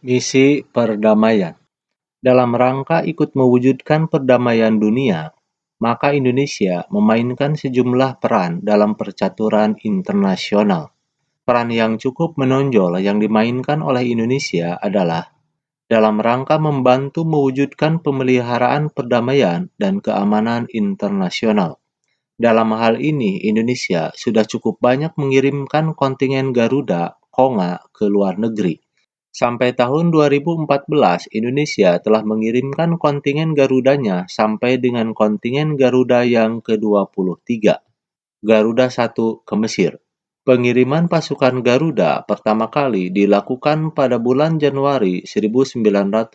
Misi perdamaian. Dalam rangka ikut mewujudkan perdamaian dunia, maka Indonesia memainkan sejumlah peran dalam percaturan internasional. Peran yang cukup menonjol yang dimainkan oleh Indonesia adalah dalam rangka membantu mewujudkan pemeliharaan perdamaian dan keamanan internasional. Dalam hal ini, Indonesia sudah cukup banyak mengirimkan kontingen Garuda, Konga ke luar negeri. Sampai tahun 2014, Indonesia telah mengirimkan kontingen Garudanya sampai dengan kontingen Garuda yang ke-23, Garuda 1 ke Mesir. Pengiriman pasukan Garuda pertama kali dilakukan pada bulan Januari 1957.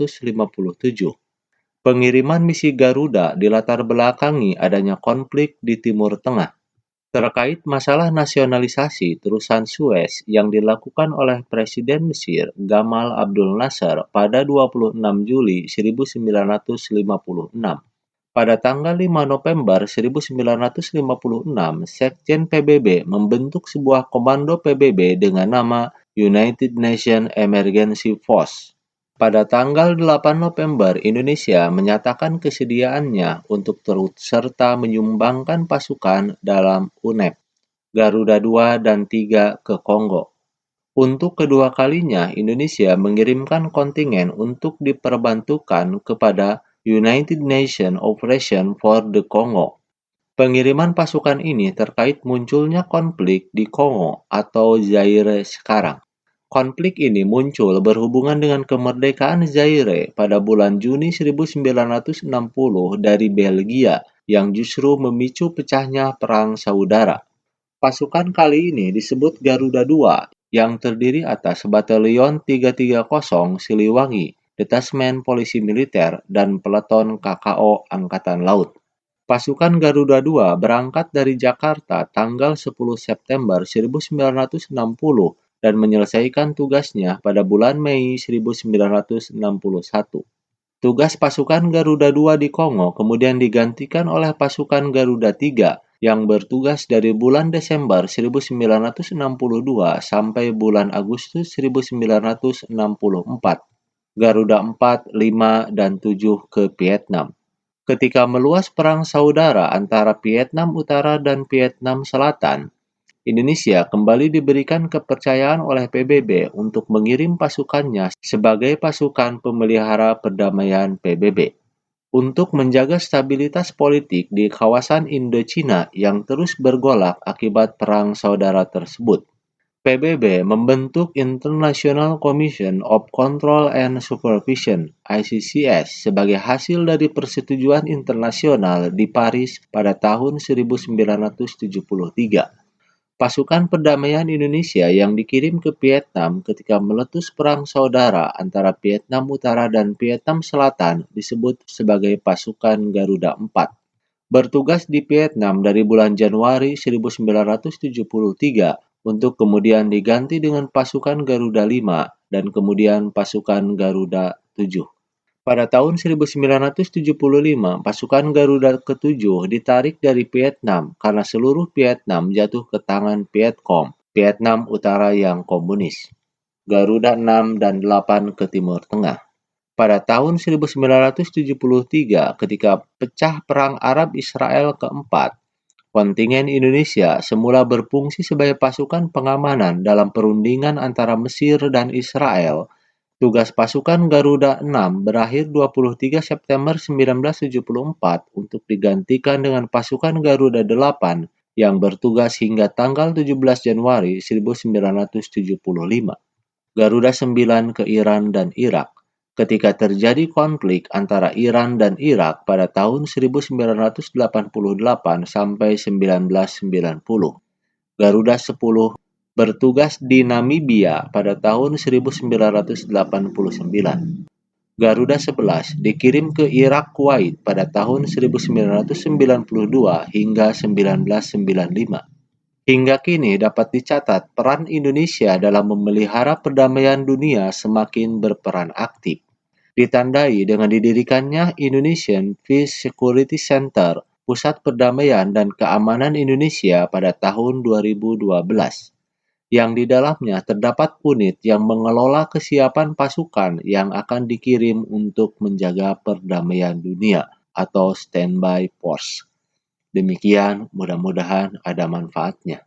Pengiriman misi Garuda dilatar belakangi adanya konflik di Timur Tengah. Terkait masalah nasionalisasi terusan Suez yang dilakukan oleh Presiden Mesir Gamal Abdul Nasser pada 26 Juli 1956. Pada tanggal 5 November 1956, Sekjen PBB membentuk sebuah komando PBB dengan nama United Nations Emergency Force. Pada tanggal 8 November, Indonesia menyatakan kesediaannya untuk turut serta menyumbangkan pasukan dalam UNEP, Garuda 2 dan 3 ke Kongo. Untuk kedua kalinya, Indonesia mengirimkan kontingen untuk diperbantukan kepada United Nations Operation for the Congo. Pengiriman pasukan ini terkait munculnya konflik di Kongo atau Zaire sekarang. Konflik ini muncul berhubungan dengan kemerdekaan Zaire pada bulan Juni 1960 dari Belgia yang justru memicu pecahnya Perang Saudara. Pasukan kali ini disebut Garuda II yang terdiri atas Batalion 330 Siliwangi, Detasmen Polisi Militer, dan Peleton KKO Angkatan Laut. Pasukan Garuda II berangkat dari Jakarta tanggal 10 September 1960 dan menyelesaikan tugasnya pada bulan Mei 1961. Tugas pasukan Garuda II di Kongo kemudian digantikan oleh pasukan Garuda III yang bertugas dari bulan Desember 1962 sampai bulan Agustus 1964. Garuda 4, 5, dan 7 ke Vietnam. Ketika meluas perang saudara antara Vietnam Utara dan Vietnam Selatan, Indonesia kembali diberikan kepercayaan oleh PBB untuk mengirim pasukannya sebagai pasukan pemelihara perdamaian PBB untuk menjaga stabilitas politik di kawasan Indochina yang terus bergolak akibat perang saudara tersebut. PBB membentuk International Commission of Control and Supervision (ICCS) sebagai hasil dari persetujuan internasional di Paris pada tahun 1973. Pasukan perdamaian Indonesia yang dikirim ke Vietnam ketika meletus perang saudara antara Vietnam Utara dan Vietnam Selatan disebut sebagai pasukan Garuda 4. Bertugas di Vietnam dari bulan Januari 1973 untuk kemudian diganti dengan pasukan Garuda 5 dan kemudian pasukan Garuda 7. Pada tahun 1975, pasukan Garuda ke-7 ditarik dari Vietnam karena seluruh Vietnam jatuh ke tangan Vietcong, Vietnam Utara yang komunis. Garuda 6 dan 8 ke Timur Tengah. Pada tahun 1973, ketika pecah Perang Arab-Israel keempat, kontingen Indonesia semula berfungsi sebagai pasukan pengamanan dalam perundingan antara Mesir dan Israel. Tugas pasukan Garuda 6 berakhir 23 September 1974 untuk digantikan dengan pasukan Garuda 8 yang bertugas hingga tanggal 17 Januari 1975. Garuda 9 ke Iran dan Irak. Ketika terjadi konflik antara Iran dan Irak pada tahun 1988 sampai 1990. Garuda 10 bertugas di Namibia pada tahun 1989. Garuda 11 dikirim ke Irak Kuwait pada tahun 1992 hingga 1995. Hingga kini dapat dicatat peran Indonesia dalam memelihara perdamaian dunia semakin berperan aktif. Ditandai dengan didirikannya Indonesian Peace Security Center, Pusat Perdamaian dan Keamanan Indonesia pada tahun 2012. yang di dalamnya terdapat unit yang mengelola kesiapan pasukan yang akan dikirim untuk menjaga perdamaian dunia atau standby force. Demikian, mudah-mudahan ada manfaatnya.